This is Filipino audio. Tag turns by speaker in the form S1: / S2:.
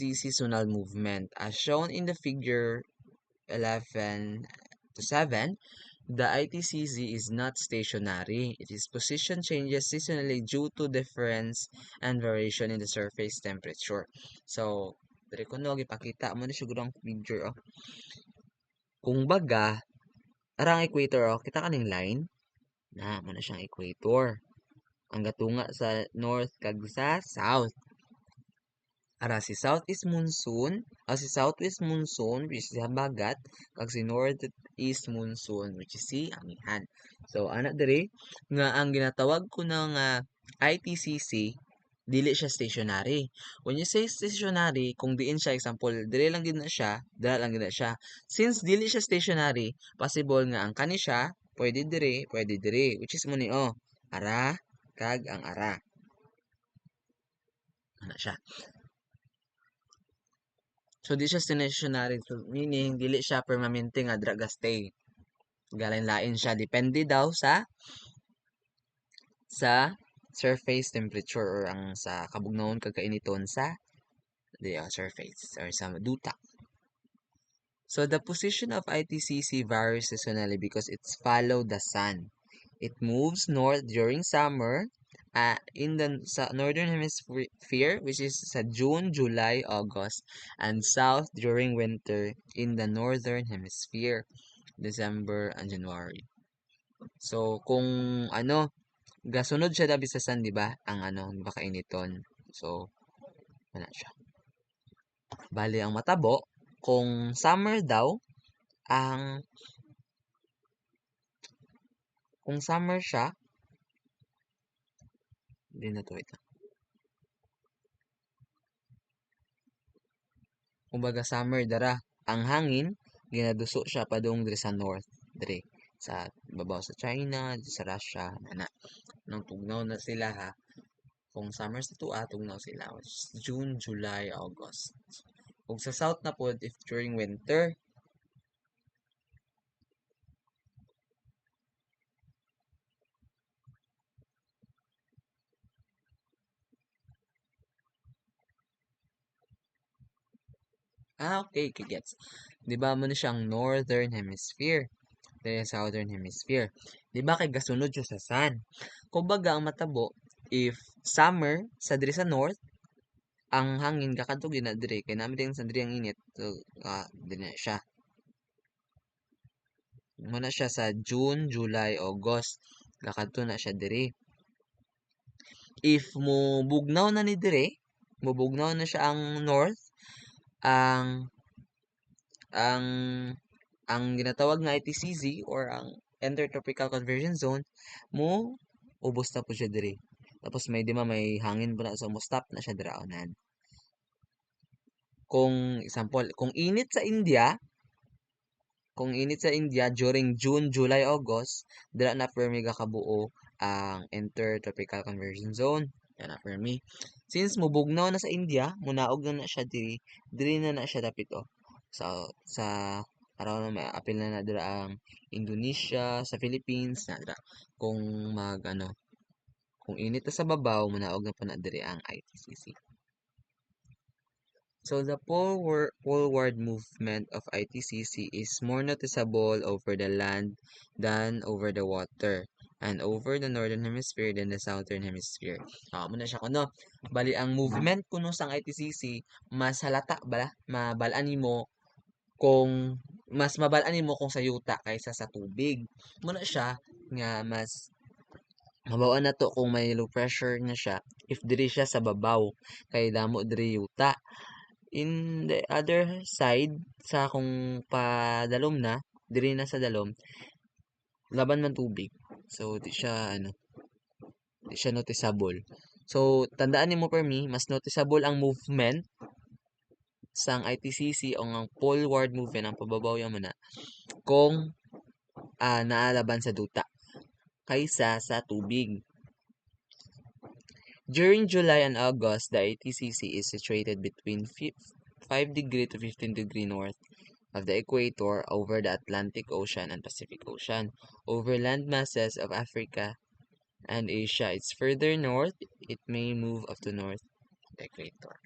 S1: seasonal movement. As shown in the figure 11 to 7, the ITCZ is not stationary. Its position changes seasonally due to difference and variation in the surface temperature. So, diri ko no gipakita mo na siguro ang figure oh. Kung baga, arang equator oh, kita kaning line na mo na siyang equator. Ang gatunga sa north kag sa south. Ara si southeast monsoon, si southwest monsoon which is habagat, kag si northeast monsoon which is si amihan. So ana diri nga ang ginatawag ko ng ITCC dili siya stationary. When you say stationary, kung diin siya example, dili lang gid na siya, dala lang gid na siya. Since dili siya stationary, possible nga ang kani siya pwede diri, which is mo ni ara kag ang ara. Ana siya. So di siya stationary, so meaning dili siya permanente nga dra stay. Galain-lain siya depende daw sa surface temperature or ang sa kabugnawon kag kainiton sa surface or sa duta. So the position of ITCC varies seasonally because it's follow the sun. It moves north during summer in the sa northern hemisphere which is sa June, July, August, and south during winter in the northern hemisphere, December and January. So kung gasunod siya dabi sa sun, di ba? Ang di ba kainiton. So wala siya. Bali ang matabo kung summer daw ang kung summer siya, hindi na to ito. Kumbaga summer dara, ang hangin ginaduso siya padung diri sa north, diri sa babaw sa China, sa Russia, ana. Nang tugnaw na sila ha. Kung summer sa tuwa, tugnaw sila. June, July, August. Kung sa south na po, if during winter, okay, gets. Di ba mo na siyang northern hemisphere, then southern hemisphere. Di ba kay gasunod siya sa sun. Kumbaga ang matabo, if summer sa diri sa north, ang hangin kakadto gina diri kay namin din sa diri ang init. So, dili na siya. Muna siya sa June, July, August. Kakadto na siya diri. If mo bugnaw na ni diri, mubugnaw na siya ang north, ang ang ang ginatawag nga ITCZ or ang Intertropical Convergence Zone mo ubos na po siya diri. Tapos may hangin po na so mo stop na siya diraanan. Kung example, kung init sa India during June, July, August, dira na permi kabuo ang Intertropical Convergence Zone. Yan na permi. Since mubugnaw na sa India, munaog na siya diri na siya dapit sa araw na may apil na dira ang Indonesia, sa Philippines na dira. Kung kung init na sa babaw, munaog na pa na diri ang ITCC. So the poleward movement of ITCC is more noticeable over the land than over the water and over the northern hemisphere than the southern hemisphere. Muna siya kuno. Bali ang movement kuno sang ITCC mas halata bala, mabalaan nimo kung mas mabalaan nimo kung sa yuta kaysa sa tubig. Muna siya nga mas mabawa na to kung may low pressure na siya if diri siya sa babaw kay damo diri yuta. In the other side, sa kung padalom na, diri na sa dalom, laban man tubig. So, di siya noticeable. So, tandaan nimo per me, mas noticeable ang movement sang ITCC o ang poleward movement, ang pababaw yaman na, kung naalaban sa duta kaysa sa tubig. During July and August, the ITCC is situated between 5 degree to 15 degree north of the equator over the Atlantic Ocean and Pacific Ocean. Over land masses of Africa and Asia, it's further north, it may move up to north of the equator.